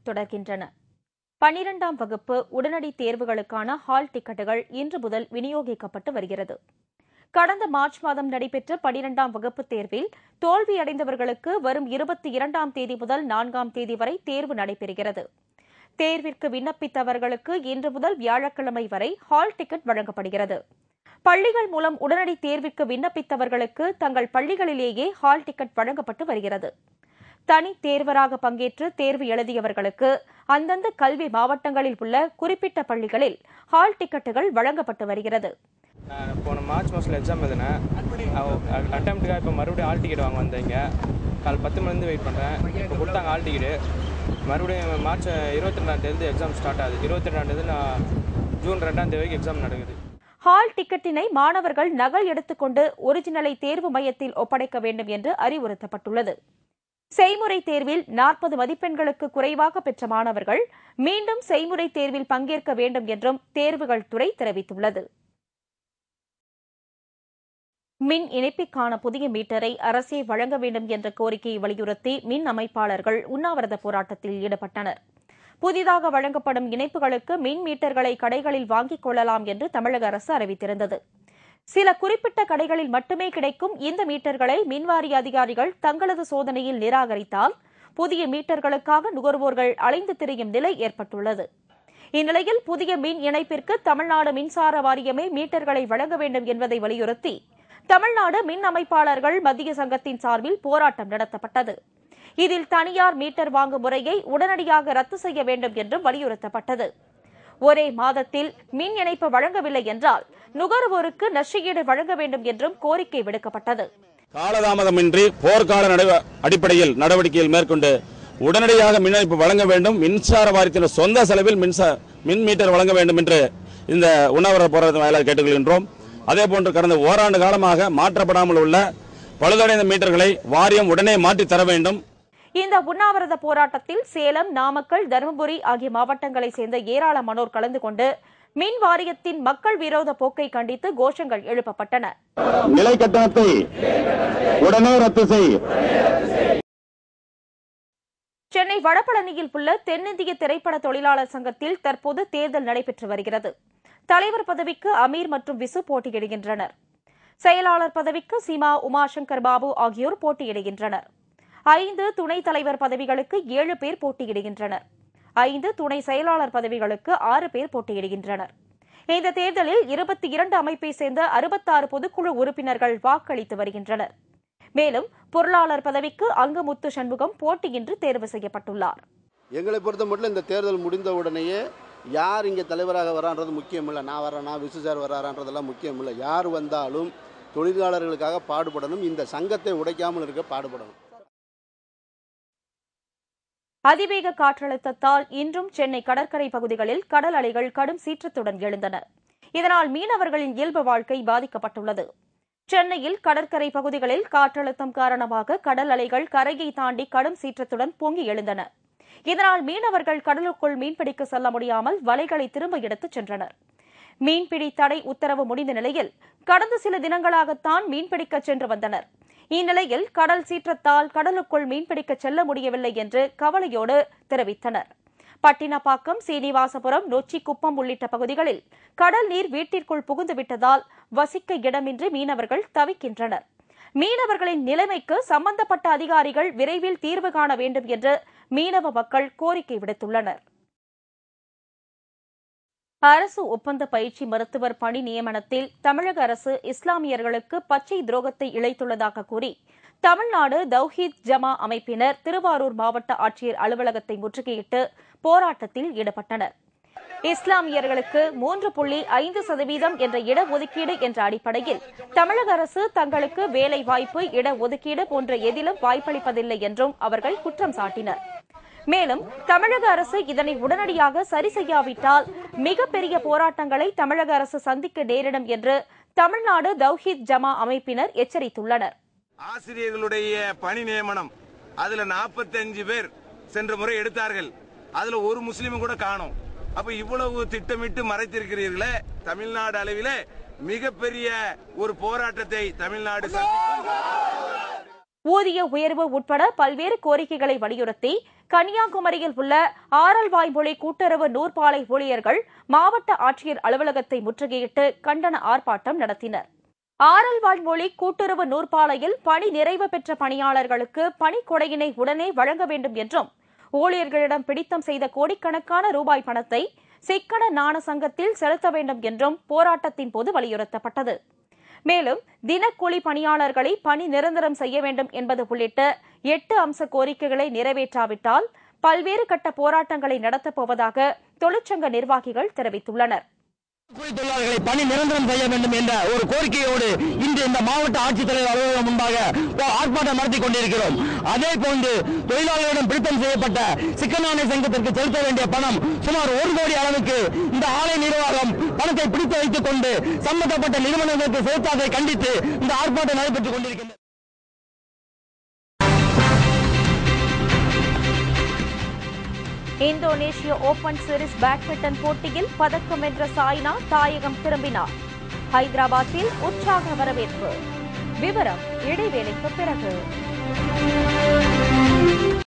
தொடர்கின்றன. 12ஆம் வகுப்பு உடனடி தேர்வுகளுக்கான ஹால் டிக்கெட்டுகள் இன்று முதல் விநியோகிக்கப்பட்டு வருகிறது. கடந்த மார்ச் மாதம் நடைபெற்ற 12ஆம் வகுப்பு தேர்வில் தோல்வியடைந்தவர்களுக்கு வரும் 22ஆம் தேதி முதல் 4ஆம் தேதி வரை தேர்வு நடைபெறுகிறது. தேர்விற்கு விண்ணப்பித்தவர்களுக்கு இன்று முதல் வியாழக்கிழமை வரை ஹால் டிக்கெட் வழங்கப்படுகிறது. பள்ளிகள் மூலம் உடனடி தேர்விற்கு விண்ணப்பித்தவர்களுக்கு தங்கள் பள்ளிகளிலேயே ஹால் டிக்கெட் வழங்கப்பட்டு வருகிறது. தனி தேர்வராக பங்கேற்று தேர்வு எழுதியவர்களுக்கு அந்தந்த கல்வி மாவட்டங்களில் உள்ள குறிப்பிட்ட பள்ளிகளில் ஹால் டிக்கெட்டுகள் வழங்கப்பட்டு வருகிறது. போன மார்ச் மாதத்தில் எக்ஸாம் எழுதினேன். அட்டம்ப்ட்டுக்காக இப்போ மறுபடியும் ஹால் டிக்கெட் வாங்க வந்தீங்க. காலை 10 மணிலேருந்து வெயிட் பண்ணுறேன். இப்போ கொடுத்தாங்க ஹால் டிக்கெட்டு. மறுபடியும் மார்ச் 22ஆம் தேதி எக்ஸாம் ஸ்டார்ட் ஆகுது. 22ஆம் தேதி ஜூன் 2ஆம் தேதி வரைக்கும் எக்ஸாம் நடக்குது. ஹால் டிக்கெட்டினை மாணவர்கள் நகல் எடுத்துக்கொண்டு ஒரிஜினலை தேர்வு மையத்தில் ஒப்படைக்க வேண்டும் என்று அறிவுறுத்தப்பட்டுள்ளது. செய்முறை தேர்வில் 40 மதிப்பெண்களுக்கு குறைவாக பெற்ற மாணவர்கள் மீண்டும் செய்முறை தேர்வில் பங்கேற்க வேண்டும் என்றும் தேர்வுகள் துறை தெரிவித்துள்ளது. மின் இணைப்பிற்கான புதிய மீட்டரை அரசே வழங்க வேண்டும் என்ற கோரிக்கையை வலியுறுத்தி மின் அமைப்பாளர்கள் உண்ணாவிரத போராட்டத்தில் ஈடுபட்டனர். புதிதாக வழங்கப்படும் இணைப்புகளுக்கு மின் மீட்டர்களை கடைகளில் வாங்கிக் கொள்ளலாம் என்று தமிழக அரசு அறிவித்திருந்தது. சில குறிப்பிட்ட கடைகளில் மட்டுமே கிடைக்கும் இந்த மீட்டர்களை மின்வாரிய அதிகாரிகள் தங்களது சோதனையில் நிராகரித்தால் புதிய மீட்டர்களுக்காக நுகர்வோர்கள் அலைந்து திரியும் நிலை ஏற்பட்டுள்ளது. இந்நிலையில் புதிய மின் இணைப்பிற்கு தமிழ்நாடு மின்சார வாரியமே மீட்டர்களை வழங்க வேண்டும் என்பதை வலியுறுத்தி தமிழ்நாடு மின் அமைப்பாளர்கள் மத்திய சங்கத்தின் சார்பில் போராட்டம் நடத்தப்பட்டது. இதில் தனியார் மீட்டர் வாங்கும் முறையை உடனடியாக ரத்து செய்ய வேண்டும் என்றும் வலியுறுத்தப்பட்டது. ஒரே மாதத்தில் மின் இணைப்பு வழங்கவில்லை என்றால் நுகர்வோருக்கு நஷ்டஈடு வழங்க வேண்டும் என்றும் கோரிக்கை விடுக்கப்பட்டது. காலதாமதமின்றி போர்க்கால அடிப்படையில் நடவடிக்கைகள் மேற்கொண்டு உடனடியாக மின் இணைப்பு வழங்க வேண்டும். மின்சார வாரியத்தின் சொந்த செலவில் மின் மீட்டர் வழங்க வேண்டும் என்று இந்த உண்ணாவிரத போராட்டத்தின் வாயிலாக கேட்டுக்கொள்கின்றோம். அதேபோன்று கடந்த ஓராண்டு காலமாக மாற்றப்படாமல் உள்ள பழுதடைந்த மீட்டர்களை வாரியம் உடனே மாற்றித் தர வேண்டும். இந்த உண்ணாவிரத போராட்டத்தில் சேலம், நாமக்கல், தருமபுரி ஆகிய மாவட்டங்களைச் சேர்ந்த ஏராளமானோர் கலந்து கொண்டு மின் வாரியத்தின் மக்கள் விரோத போக்கை கண்டித்து கோஷங்கள் எழுப்பப்பட்டன. நிலை கட்டணத்தை உடனே ரத்து செய். சென்னை வடபழனியில் உள்ள தென்னிந்திய திரைப்பட தொழிலாளர் சங்கத்தில் தற்போது தேர்தல் நடைபெற்று வருகிறது. தலைவர் பதவிக்கு அமீர் மற்றும் விசு போட்டியிடுகின்றனர். செயலாளர் பதவிக்கு சீமா, உமாசங்கர் பாபு ஆகியோர் போட்டியிடுகின்றனர். 5 துணைத் தலைவர் பதவிகளுக்கு 7 பேர் போட்டியிடுகின்றனர். 5 துணை செயலாளர் பதவிகளுக்கு 6 பேர் போட்டியிடுகின்றனர். இந்த தேர்தலில் 22 அமைப்பை சேர்ந்த 66 பொதுக்குழு உறுப்பினர்கள் வாக்களித்து வருகின்றனர். மேலும் பொருளாளர் பதவிக்கு அங்கமுத்து சண்முகம் போட்டியின்றி தேர்வு செய்யப்பட்டுள்ளார். எங்களை பொறுத்த மட்டும் இந்த தேர்தல் முடிந்த உடனேயே யார் இங்கே தலைவராக வரான்றது முக்கியம் இல்லை. நான் வரேனா, விசு சார் வரான்றதெல்லாம் முக்கியம் இல்லை. யார் வந்தாலும் தொழிலாளர்களுக்காக பாடுபடணும். இந்த சங்கத்தை உடைக்காமல் இருக்க பாடுபடணும். அதிவேக காற்றழுத்தத்தால் இன்றும் சென்னை கடற்கரை பகுதிகளில் கடல் அலைகள் கடும் சீற்றத்துடன் எழுந்தன. இதனால் மீனவர்களின் இயல்பு வாழ்க்கை பாதிக்கப்பட்டுள்ளது. சென்னையில் கடற்கரை பகுதிகளில் காற்றழுத்தம் காரணமாக கடல் அலைகள் கரையை தாண்டி கடும் சீற்றத்துடன் பொங்கி எழுந்தன. இதனால் மீனவர்கள் கடலுக்குள் மீன்பிடிக்க செல்ல முடியாமல் வலைகளை திரும்ப எடுத்துச் சென்றனர். மீன்பிடி தடை உத்தரவு முடிந்த நிலையில் கடந்த சில தினங்களாகத்தான் மீன்பிடிக்க சென்று வந்தனர். இந்நிலையில் கடல் சீற்றத்தால் கடலுக்குள் மீன்பிடிக்க செல்ல முடியவில்லை என்று கவலையோடு தெரிவித்தனர். பட்டினப்பாக்கம், சீனிவாசபுரம், நொச்சிக்குப்பம் உள்ளிட்ட பகுதிகளில் கடல் நீர் வீட்டிற்குள் புகுந்துவிட்டதால் வசிக்க இடமின்றி மீனவர்கள் தவிக்கின்றனர். மீனவர்களின் நிலைமைக்கு சம்பந்தப்பட்ட அதிகாரிகள் விரைவில் தீர்வு காண வேண்டும் என்று மீனவ மக்கள் கோரிக்கை விடுத்துள்ளனர். அரசு ஒப்பந்த பயிற்சி மருத்துவர் பணி நியமனத்தில் தமிழக அரசு இஸ்லாமியர்களுக்கு பச்சை துரோகத்தை இழைத்துள்ளதாக கூறி தமிழ்நாடு தௌஹீத் ஜமா அமைப்பினர் திருவாரூர் மாவட்ட ஆட்சியர் அலுவலகத்தை முற்றுகையிட்டு போராட்டத்தில் ஈடுபட்டனர். இஸ்லாமியர்களுக்கு 3.5% என்ற இடஒதுக்கீடு என்ற அடிப்படையில் தமிழக அரசு தங்களுக்கு வேலை வாய்ப்பு, இடஒதுக்கீடு போன்ற எதிலும் வாய்ப்பளிப்பதில்லை என்றும் அவர்கள் குற்றம் சாட்டினர். மேலும் தமிழக அரசு இதனை உடனடியாக சரி செய்யாவிட்டால் மிகப்பெரிய போராட்டங்களை தமிழக அரசு சந்திக்க நேரிடும் என்று தமிழ்நாடு தௌஹீத் ஜமா அமைப்பினர் எச்சரித்துள்ளனர். ஆசிரியர்களுடைய பணி நியமனம் அதுல 45 பேர் சென்ற முறை எடுத்தார்கள். அதுல ஒரு முஸ்லீம் கூட காணோம். அப்ப இவ்வளவு திட்டமிட்டு மறைத்திருக்கிறீர்களே, தமிழ்நாடு அளவிலே மிகப்பெரிய ஒரு போராட்டத்தை தமிழ்நாடு ஊதிய உயர்வு உட்பட பல்வேறு கோரிக்கைகளை வலியுறுத்தி கன்னியாகுமரியில் உள்ள ஆரல்வாய்மொழி கூட்டுறவு நூற்பாலை ஊழியர்கள் மாவட்ட ஆட்சியர் அலுவலகத்தை முற்றுகையிட்டு கண்டன ஆர்ப்பாட்டம் நடத்தினர். ஆரல்வாய்மொழி கூட்டுறவு நூற்பாலையில் பணி நிறைவு பெற்ற பணியாளர்களுக்கு பணிக்கொடையினை உடனே வழங்க வேண்டும் என்றும், ஊழியர்களிடம் பிடித்தம் செய்த கோடிக்கணக்கான ரூபாய் பணத்தை சிக்கன நாண சங்கத்தில் செலுத்த வேண்டும் என்றும் போராட்டத்தின் போது வலியுறுத்தப்பட்டது. மேலும் தினக்கூலி பணியாளர்களை பணி நிரந்தரம் செய்ய வேண்டும் என்பது உள்ளிட்ட 8 அம்ச கோரிக்கைகளை நிறைவேற்றாவிட்டால் பல்வேறு கட்ட போராட்டங்களை நடத்தப் போவதாக தொழிற்சங்க நிர்வாகிகள் தெரிவித்துள்ளனர். தொழிலாளர்களை பணி நிரந்தரம் செய்ய வேண்டும் என்ற ஒரு கோரிக்கையோடு இன்று இந்த மாவட்ட ஆட்சித்தலைவர் அலுவலகம் முன்பாக ஆர்ப்பாட்டம் நடத்தி கொண்டிருக்கிறோம். அதே போன்று தொழிலாளர்களிடம் பிடித்தம் செய்யப்பட்ட சிக்கன சங்கத்திற்கு செலுத்த வேண்டிய பணம் சுமார் 1 கோடி அளவுக்கு இந்த ஆலை நிர்வாகம் பணத்தை பிடித்து வைத்துக் கொண்டு சம்பந்தப்பட்ட நிறுவனங்களுக்கு செலுத்தாதை கண்டித்து இந்த ஆர்ப்பாட்டம் நடைபெற்றுக் கொண்டிருக்கின்றன. இந்தோனேஷிய ஓபன் சீரிஸ் பேட்மிண்டன் போட்டியில் பதக்கம் வென்ற சாய்னா தாயகம் திரும்பினார். ஹைதராபாத்தில் உற்சாக வரவேற்பு. விவரம் இடைவேளைக்கு பிறகு.